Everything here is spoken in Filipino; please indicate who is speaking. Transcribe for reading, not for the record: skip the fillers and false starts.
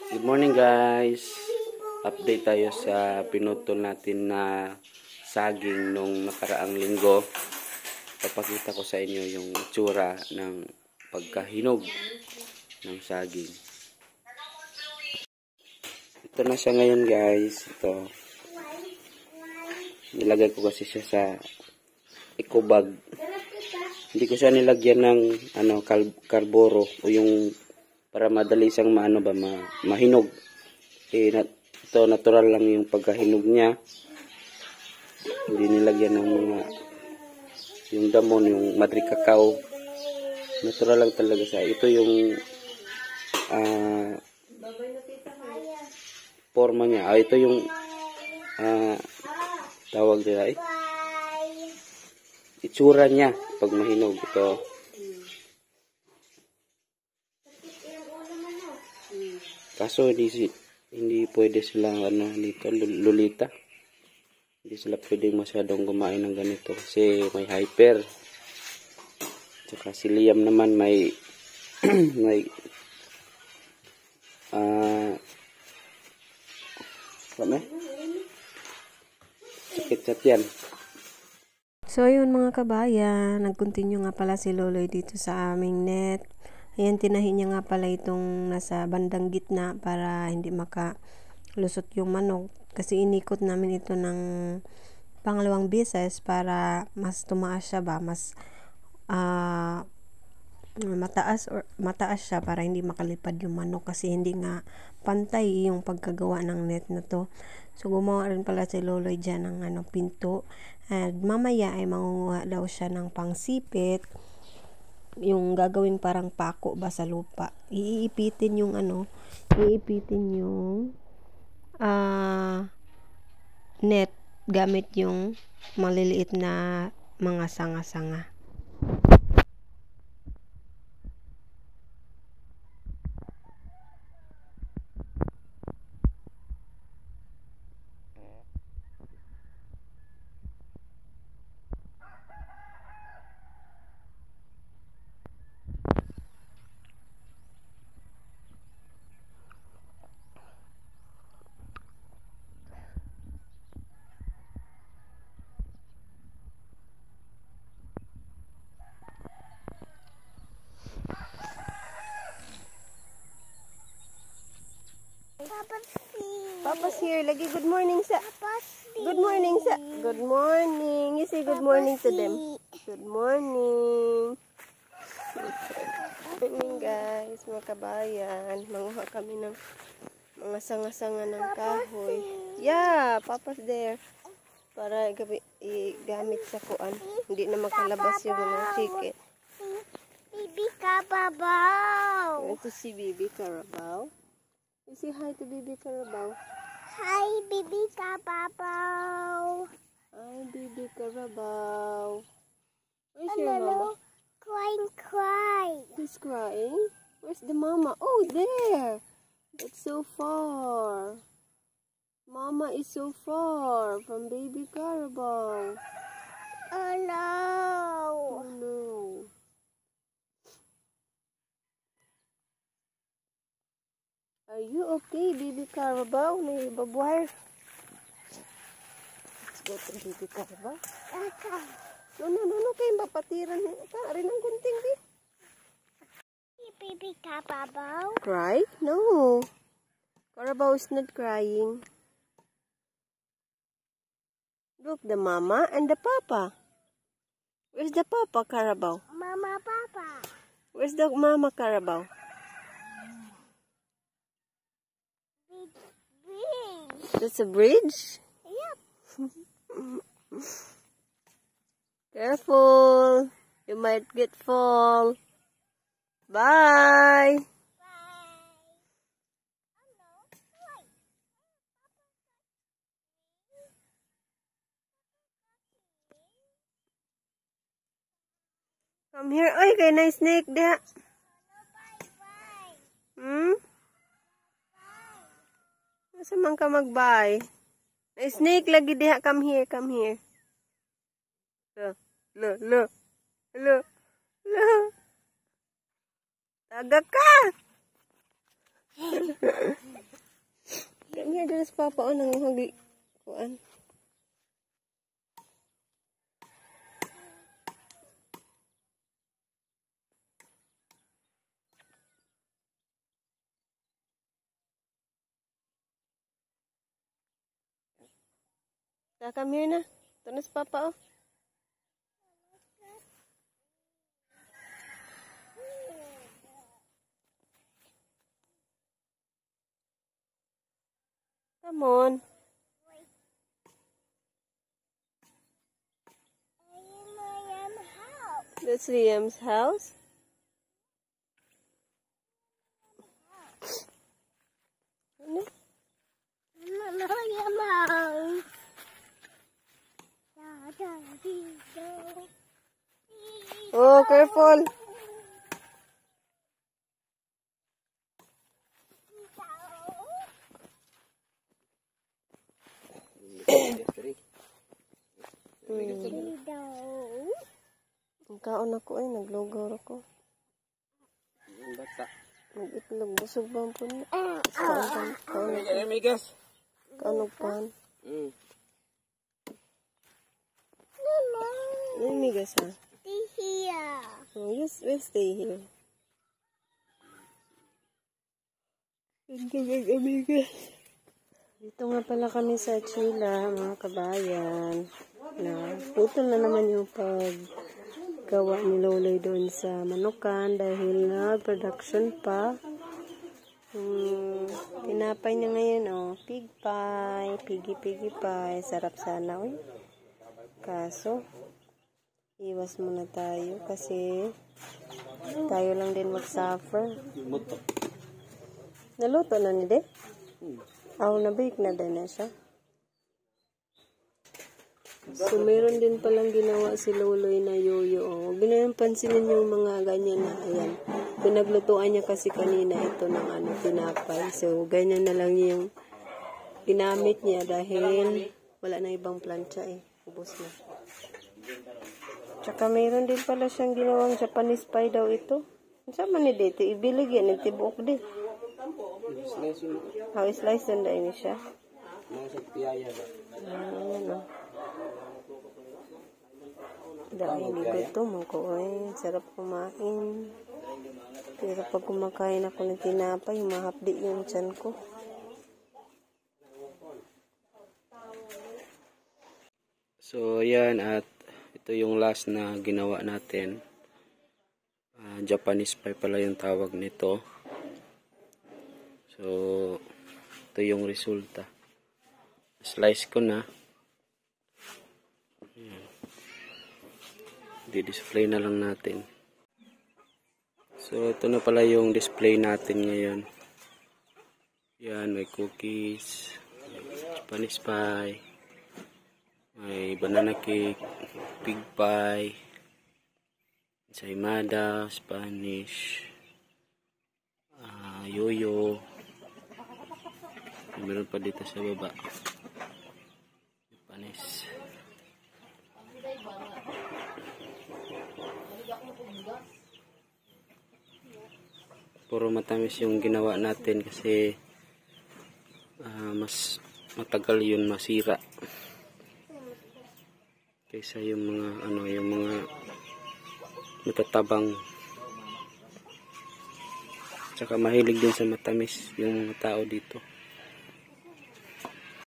Speaker 1: Good morning guys. Update tayo sa pinutol natin na saging nung nakaraang linggo. Papakita ko sa inyo yung itsura ng pagkahinog ng saging. Ito na siya ngayon guys. Ito. Nilagay ko kasi siya sa eco bag. Hindi ko siya nilagyan ng karboro o yung para madali siyang mahinog. Ito natural lang yung pagkahinog niya. Hindi nilagyan ng mga yung damon, yung madri cacao. Natural lang talaga siya. Ito yung forma niya. Ito yung tawag nila itsura niya pag mahinog. Ito. Kaso hindi pwede silang dito lulita. Hindi sila pwedeng masyadong kumain ng ganito kasi may hyper. Tsaka si Liam naman may sakit sa tiyan.
Speaker 2: So yun mga kabayan, nag-continue nga pala si Loloy dito sa aming net. Ayan, tinahin niya nga pala itong nasa bandang gitna para hindi makalusot yung manok. Kasi inikot namin ito ng pangalawang beses para mas tumaas siya ba, mas mataas siya para hindi makalipad yung manok kasi hindi nga pantay yung pagkagawa ng net na to. So gumawa rin pala si Loloy dyan ng pinto. At mamaya ay mangunguha daw siya ng pangsipit. Yung gagawing parang pako ba sa lupa. Iipitin yung net gamit yung maliliit na mga sanga-sanga. Papa's here. Lagi good morning sa. Good morning sa. Good morning. You say good morning to them. Good morning. Good morning guys, mga kabayan. Manguha kami ng mga sanga-sanga ng kahoy. Yeah, Papa's there. Para igamit sa kuan. Hindi na makalabas yung mga chicken.
Speaker 3: Baby Carabao.
Speaker 2: You want to see Baby Carabao? You say hi to Baby Carabao.
Speaker 3: Hi, Baby Carabao.
Speaker 2: Hi, Baby Carabao. Where's your mama?
Speaker 3: Crying.
Speaker 2: Who's crying? Where's the mama? Oh, there. That's so far. Mama is so far from Baby Carabao.
Speaker 3: Oh no.
Speaker 2: Oh no. Are you okay, Baby Carabao? May babuhay. Let's go to Baby Carabao.
Speaker 3: Okay.
Speaker 2: No. Kayo mapatiran. Rin ang gunting, di.
Speaker 3: Baby Carabao.
Speaker 2: Cry? No. Carabao is not crying. Look, the mama and the papa. Where's the papa, Carabao?
Speaker 3: Mama, Papa.
Speaker 2: Where's the mama, Carabao?
Speaker 3: Bridge.
Speaker 2: That's a bridge?
Speaker 3: Yep.
Speaker 2: Careful. You might get fall. Bye. Come here. Ay, kay na snake diha. Nasa man ka mag-bye? Na snake lagi diha. Come here. Look. Taga ka! Kanya dala sa papa o nang hagi. Kuan. Kami na. Ito na sa papa o. Come on. That's Liam's house. Ano? Oh, careful. Kaon ako ay naglugor ako.
Speaker 1: Bata.
Speaker 2: Mag-itlog busog ba ang puno?
Speaker 1: Amigas.
Speaker 2: Kaon pan.
Speaker 1: Mm.
Speaker 2: Amigas ha.
Speaker 3: Stay here.
Speaker 2: Oh, yes, we'll stay here. Amigas. Dito nga pala kami sa Chila, mga kabayan. Na putol na naman yung paggawa ni Loloy doon sa Manukan dahil production pa. Tinapay niya ngayon, oh, pig pie, piggy pie. Sarap sana, oy. Kaso, iwas muna tayo kasi tayo lang din mag-suffer. Naluto na ni De? Na-bake na din na siya. So, meron din palang ginawa si Loloy na yoyo. Huwag na yung pansinin yung mga ganyan na, ayan. Pinaglutuan niya kasi kanina ito ng tinapay. So, ganyan na lang yung ginamit niya dahil wala na ibang plancha eh. Ubus na. Tsaka meron din pala siyang ginawang Japanese pie daw ito. Sama ni dito, ibilig yan, itibok din. How slice na ini siya? Ano? Dahil gutom ako eh. Sarap kumain. Pero pag kumakain ako ng tinapay, mahapdi yung tiyan ko.
Speaker 1: So, ayan, at ito yung last na ginawa natin. Japanese pie pala yung tawag nito. So, ito yung resulta. Slice ko na. Ayan. Di-display na lang natin. So, ito na pala yung display natin ngayon. Yan, may cookies, may Japanese pie, may banana cake, pig pie, ensaymada, Spanish, yoyo. Meron pa dito sa baba. Japanese. Puro matamis yung ginawa natin kasi mas matagal yun masira kaysa yung mga yung mga matatabang. Tsaka mahilig din sa matamis yung mga tao dito.